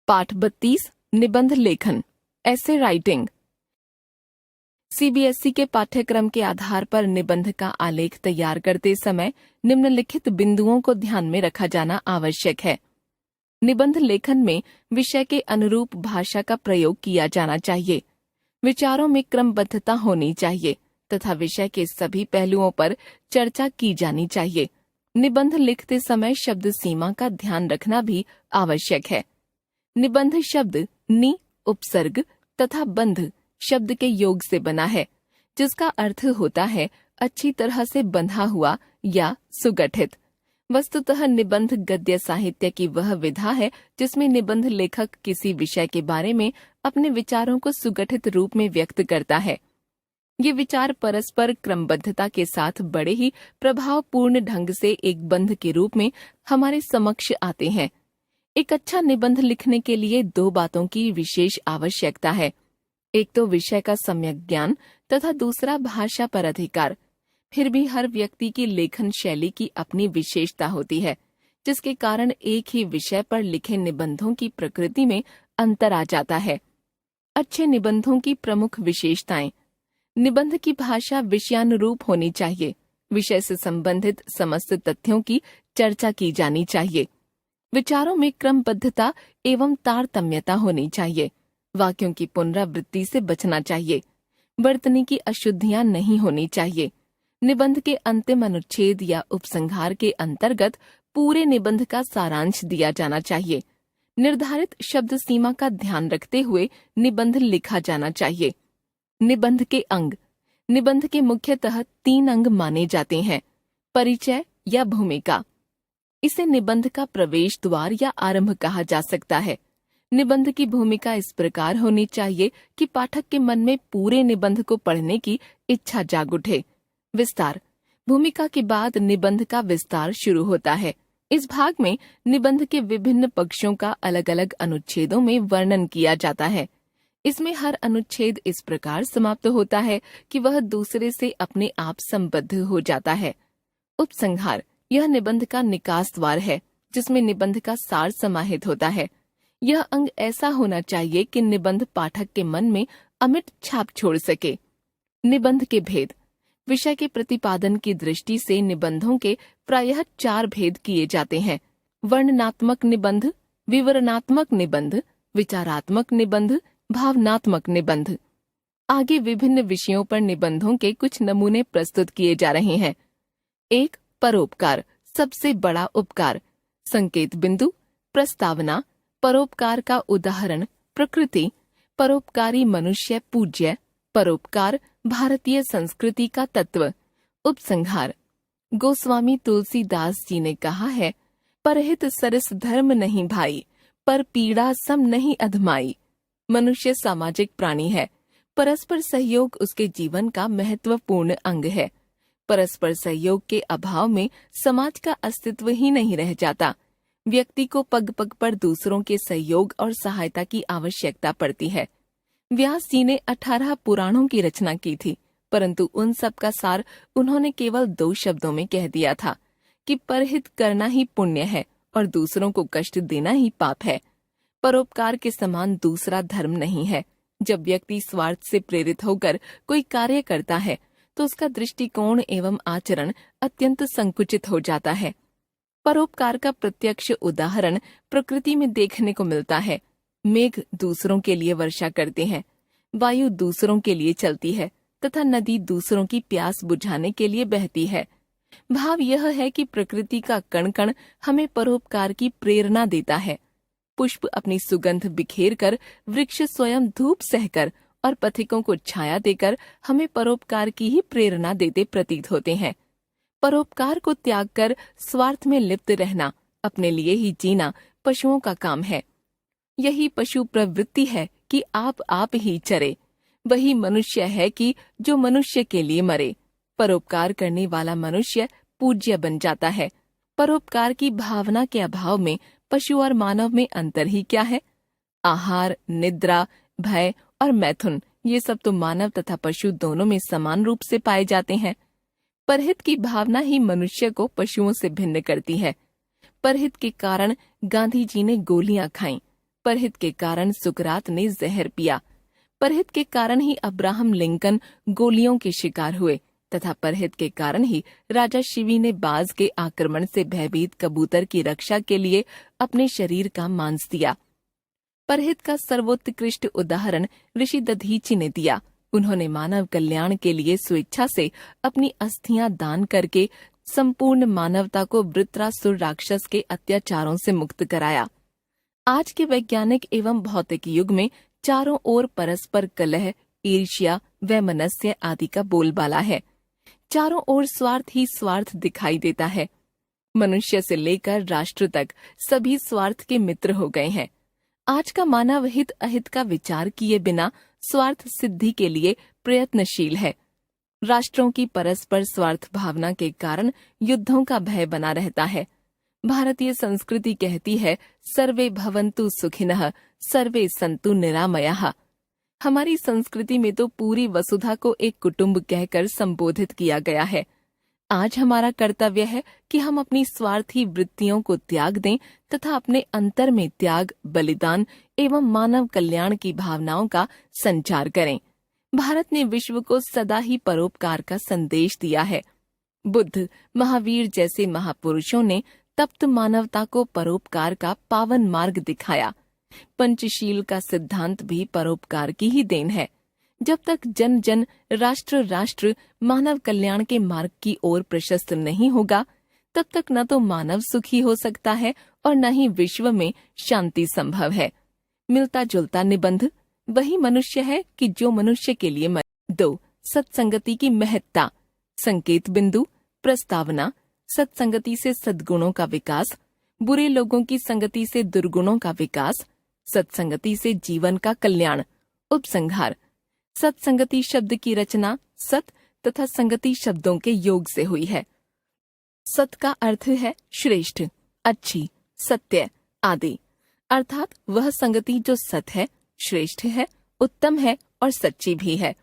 पाठ 32 निबंध लेखन ऐसे राइटिंग। सीबीएसई के पाठ्यक्रम के आधार पर निबंध का आलेख तैयार करते समय निम्नलिखित बिंदुओं को ध्यान में रखा जाना आवश्यक है। निबंध लेखन में विषय के अनुरूप भाषा का प्रयोग किया जाना चाहिए। विचारों में क्रमबद्धता होनी चाहिए तथा विषय के सभी पहलुओं पर चर्चा की जानी चाहिए। निबंध लिखते समय शब्द सीमा का ध्यान रखना भी आवश्यक है। निबंध शब्द नि, उपसर्ग तथा बंध शब्द के योग से बना है, जिसका अर्थ होता है अच्छी तरह से बंधा हुआ या सुगठित। वस्तुतः निबंध गद्य साहित्य की वह विधा है जिसमें निबंध लेखक किसी विषय के बारे में अपने विचारों को सुगठित रूप में व्यक्त करता है। ये विचार परस्पर क्रमबद्धता के साथ बड़े ही प्रभावपूर्ण ढंग से एक बंध के रूप में हमारे समक्ष आते हैं। एक अच्छा निबंध लिखने के लिए दो बातों की विशेष आवश्यकता है। एक तो विषय का सम्यक ज्ञान तथा दूसरा भाषा पर अधिकार। फिर भी हर व्यक्ति की लेखन शैली की अपनी विशेषता होती है, जिसके कारण एक ही विषय पर लिखे निबंधों की प्रकृति में अंतर आ जाता है। अच्छे निबंधों की प्रमुख विशेषताएं। निबंध की भाषा विषयानुरूप होनी चाहिए। विषय से संबंधित समस्त तथ्यों की चर्चा की जानी चाहिए। विचारों में क्रमबद्धता एवं तारतम्यता होनी चाहिए। वाक्यों की पुनरावृत्ति से बचना चाहिए। वर्तनी की अशुद्धियां नहीं होनी चाहिए। निबंध के अंतिम अनुच्छेद या उपसंहार के अंतर्गत पूरे निबंध का सारांश दिया जाना चाहिए। निर्धारित शब्द सीमा का ध्यान रखते हुए निबंध लिखा जाना चाहिए। निबंध के अंग। निबंध के मुख्यतः 3 अंग माने जाते हैं। परिचय या भूमिका। इसे निबंध का प्रवेश द्वार या आरंभ कहा जा सकता है। निबंध की भूमिका इस प्रकार होनी चाहिए कि पाठक के मन में पूरे निबंध को पढ़ने की इच्छा जाग उठे। विस्तार। भूमिका के बाद निबंध का विस्तार शुरू होता है। इस भाग में निबंध के विभिन्न पक्षों का अलग अलग अनुच्छेदों में वर्णन किया जाता है। इसमें हर अनुच्छेद इस प्रकार समाप्त होता है कि वह दूसरे से अपने आप संबद्ध हो जाता है। उपसंहार। यह निबंध का निकास द्वार है, जिसमें निबंध का सार समाहित होता है। यह अंग ऐसा होना चाहिए कि निबंध पाठक के मन में अमिट छाप छोड़ सके। निबंध के भेद। विषय के प्रतिपादन की दृष्टि से निबंधों के प्रायः 4 भेद किए जाते हैं। वर्णनात्मक निबंध, विवरणात्मक निबंध, विचारात्मक निबंध, भावनात्मक निबंध। आगे विभिन्न विषयों पर निबंधों के कुछ नमूने प्रस्तुत किए जा रहे हैं। 1. परोपकार, सबसे बड़ा उपकार। संकेत बिंदु, प्रस्तावना। परोपकार का उदाहरण, प्रकृति। परोपकारी मनुष्य पूज्य। परोपकार भारतीय संस्कृति का तत्व। उपसंहार। गोस्वामी तुलसीदास जी ने कहा है, परहित सरस धर्म नहीं भाई, पर पीड़ा सम नहीं अधमाई। मनुष्य सामाजिक प्राणी है। परस्पर सहयोग उसके जीवन का महत्वपूर्ण अंग है। परस्पर सहयोग के अभाव में समाज का अस्तित्व ही नहीं रह जाता। व्यक्ति को पग पग पर दूसरों के सहयोग और सहायता की आवश्यकता पड़ती है। व्यास जी ने 18 पुराणों की रचना की थी, परंतु उन सब का सार उन्होंने केवल 2 शब्दों में कह दिया था कि परहित करना ही पुण्य है और दूसरों को कष्ट देना ही पाप है। परोपकार के समान दूसरा धर्म नहीं है। जब व्यक्ति स्वार्थ से प्रेरित होकर कोई कार्य करता है तो उसका दृष्टिकोण एवं आचरण अत्यंत संकुचित हो जाता है। परोपकार का प्रत्यक्ष उदाहरण प्रकृति में देखने को मिलता है। मेघ दूसरों के लिए वर्षा करते हैं, वायु दूसरों के लिए चलती है तथा नदी दूसरों की प्यास बुझाने के लिए बहती है। भाव यह है कि प्रकृति का कण कण हमें परोपकार की प्रेरणा देता है। पुष्प अपनी सुगंध बिखेर कर, वृक्ष स्वयं धूप सहकर और पथिकों को छाया देकर हमें परोपकार की ही प्रेरणा देते प्रतीत होते हैं। परोपकार को त्याग कर स्वार्थ में लिप्त रहना, अपने लिए ही जीना पशुओं का काम है। यही पशु प्रवृत्ति है कि आप ही चरे। वही मनुष्य है कि जो मनुष्य के लिए मरे। परोपकार करने वाला मनुष्य पूज्य बन जाता है। परोपकार की भावना के अभाव में पशु और मानव में अंतर ही क्या है? आहार, निद्रा, भय और मैथुन, ये सब तो मानव तथा पशु दोनों में समान रूप से पाए जाते हैं। परहित की भावना ही मनुष्य को पशुओं से भिन्न करती है। परहित के कारण गांधी जी ने गोलियां खाईं, परहित के कारण सुकरात ने जहर पिया। परहित के कारण ही अब्राहम लिंकन गोलियों के शिकार हुए तथा परहित के कारण ही राजा शिवी ने बाज के आक्रमण से भयभीत कबूतर की रक्षा के लिए अपने शरीर का मांस दिया। परहित का सर्वोत्कृष्ट उदाहरण ऋषि दधीचि ने दिया। उन्होंने मानव कल्याण के लिए स्वेच्छा से अपनी अस्थियां दान करके संपूर्ण मानवता को वृत्रासुर राक्षस के अत्याचारों से मुक्त कराया। आज के वैज्ञानिक एवं भौतिक युग में चारों ओर परस्पर कलह, ईर्ष्या, वैमनस्य आदि का बोलबाला है। चारों ओर स्वार्थ ही स्वार्थ दिखाई देता है। मनुष्य से लेकर राष्ट्र तक सभी स्वार्थ के मित्र हो गए हैं। आज का मानव हित अहित का विचार किए बिना स्वार्थ सिद्धि के लिए प्रयत्नशील है। राष्ट्रों की परस्पर स्वार्थ भावना के कारण युद्धों का भय बना रहता है। भारतीय संस्कृति कहती है, सर्वे भवन्तु सुखिनः, सर्वे सन्तु निरामयाः। हमारी संस्कृति में तो पूरी वसुधा को एक कुटुंब कहकर संबोधित किया गया है। आज हमारा कर्तव्य है कि हम अपनी स्वार्थी वृत्तियों को त्याग दें तथा अपने अंतर में त्याग, बलिदान एवं मानव कल्याण की भावनाओं का संचार करें। भारत ने विश्व को सदा ही परोपकार का संदेश दिया है। बुद्ध, महावीर जैसे महापुरुषों ने तप्त मानवता को परोपकार का पावन मार्ग दिखाया। पंचशील का सिद्धांत भी परोपकार की ही देन है। जब तक जन जन, राष्ट्र राष्ट्र मानव कल्याण के मार्ग की ओर प्रशस्त नहीं होगा, तब तक न तो मानव सुखी हो सकता है और न ही विश्व में शांति संभव है। मिलता जुलता निबंध वही मनुष्य है कि जो मनुष्य के लिए 2. सत्संगति की महत्ता। संकेत बिंदु, प्रस्तावना। सत्संगति से सद्गुणों का विकास, बुरे लोगों की संगति से दुर्गुणों का विकास, सत्संगति से जीवन का कल्याण। उपसंहार। सत्संगति शब्द की रचना सत तथा संगति शब्दों के योग से हुई है। सत का अर्थ है श्रेष्ठ, अच्छी, सत्य आदि, अर्थात वह संगति जो सत है, श्रेष्ठ है, उत्तम है और सच्ची भी है।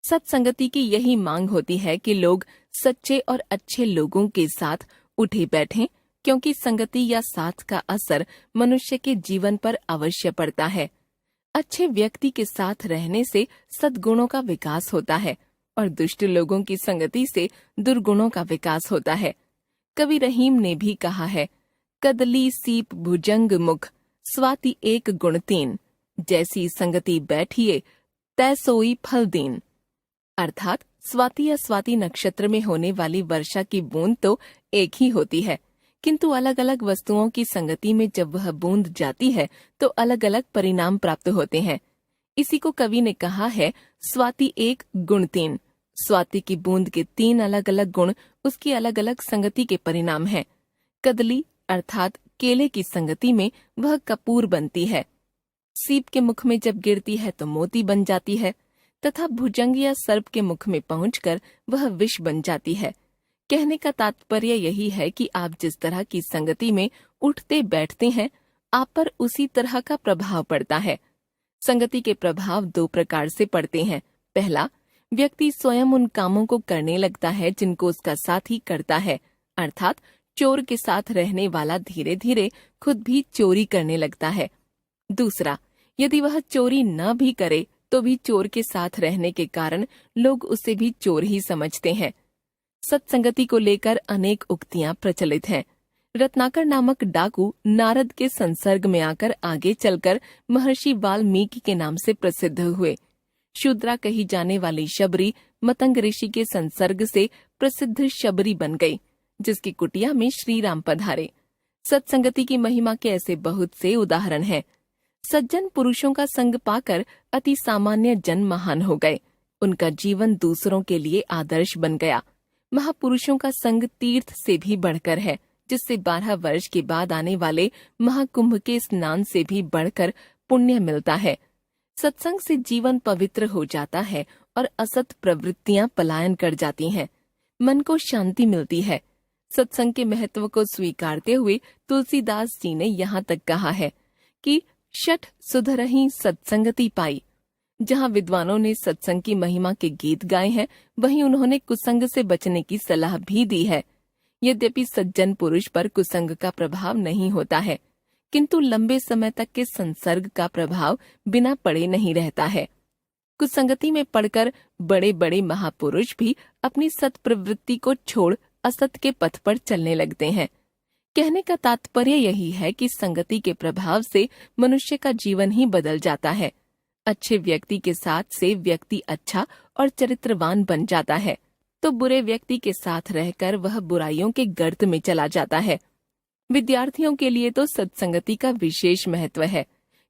सत्संगति की यही मांग होती है कि लोग सच्चे और अच्छे लोगों के साथ उठे बैठें, क्योंकि संगति या साथ का असर मनुष्य के जीवन पर अवश्य पड़ता है। अच्छे व्यक्ति के साथ रहने से सद्गुणों का विकास होता है और दुष्ट लोगों की संगति से दुर्गुणों का विकास होता है। कवि रहीम ने भी कहा है, कदली सीप भुजंग मुख, स्वाति एक गुण तीन, जैसी संगति बैठिए तै सोई फल दीन। अर्थात स्वाति या स्वाति नक्षत्र में होने वाली वर्षा की बूंद तो एक ही होती है, किंतु अलग अलग वस्तुओं की संगति में जब वह बूंद जाती है तो अलग अलग परिणाम प्राप्त होते हैं। इसी को कवि ने कहा है, स्वाति एक गुण तीन। स्वाति की बूंद के 3 अलग अलग गुण उसकी अलग अलग संगति के परिणाम हैं। कदली अर्थात केले की संगति में वह कपूर बनती है। सीप के मुख में जब गिरती है तो मोती बन जाती है तथा भुजंग या सर्प के मुख में पहुंचकर वह विष बन जाती है। कहने का तात्पर्य यही है कि आप जिस तरह की संगति में उठते बैठते हैं, आप पर उसी तरह का प्रभाव पड़ता है। संगति के प्रभाव 2 प्रकार से पड़ते हैं। पहला, व्यक्ति स्वयं उन कामों को करने लगता है जिनको उसका साथी करता है, अर्थात चोर के साथ रहने वाला धीरे धीरे खुद भी चोरी करने लगता है। दूसरा, यदि वह चोरी न भी करे तो भी चोर के साथ रहने के कारण लोग उसे भी चोर ही समझते हैं। सत्संगति को लेकर अनेक उक्तियां प्रचलित हैं। रत्नाकर नामक डाकू नारद के संसर्ग में आकर आगे चलकर महर्षि वाल्मीकि के नाम से प्रसिद्ध हुए। शूद्रा कही जाने वाली शबरी मतंग ऋषि के संसर्ग से प्रसिद्ध शबरी बन गई, जिसकी कुटिया में श्री राम पधारे। सत्संगति की महिमा के ऐसे बहुत से उदाहरण हैं। सज्जन पुरुषों का संग पाकर अति सामान्य जन महान हो गए। उनका जीवन दूसरों के लिए आदर्श बन गया। महापुरुषों का संग तीर्थ से भी बढ़कर है, जिससे 12 वर्ष के बाद आने वाले महाकुंभ के स्नान से भी बढ़कर पुण्य मिलता है। सत्संग से जीवन पवित्र हो जाता है और असत प्रवृत्तियां पलायन कर जाती हैं। मन को शांति मिलती है। सत्संग के महत्व को स्वीकारते हुए तुलसीदास जी ने यहाँ तक कहा है कि शठ सुधरहि सत्संगति पाई। जहाँ विद्वानों ने सत्संग की महिमा के गीत गाए हैं, वहीं उन्होंने कुसंग से बचने की सलाह भी दी है। यद्यपि सज्जन पुरुष पर कुसंग का प्रभाव नहीं होता है, किंतु लंबे समय तक के संसर्ग का प्रभाव बिना पड़े नहीं रहता है। कुसंगति में पड़कर बड़े बड़े महापुरुष भी अपनी सत प्रवृत्ति को छोड़ असत के पथ पर चलने लगते हैं। कहने का तात्पर्य यही है कि संगति के प्रभाव से मनुष्य का जीवन ही बदल जाता है। अच्छे व्यक्ति के साथ से व्यक्ति अच्छा और चरित्रवान बन जाता है, तो बुरे व्यक्ति के साथ रहकर वह बुराइयों के गर्त में चला जाता है। विद्यार्थियों के लिए तो सत्संगति का विशेष महत्व है,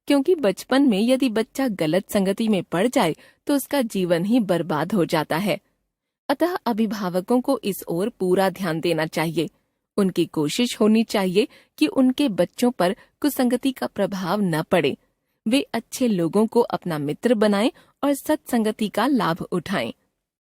क्योंकि बचपन में यदि बच्चा गलत संगति में पड़ जाए तो उसका जीवन ही बर्बाद हो जाता है। अतः अभिभावकों को इस ओर पूरा ध्यान देना चाहिए। उनकी कोशिश होनी चाहिए कि उनके बच्चों पर कुसंगति का प्रभाव न पड़े। वे अच्छे लोगों को अपना मित्र बनाएं और सत्संगति का लाभ उठाएं।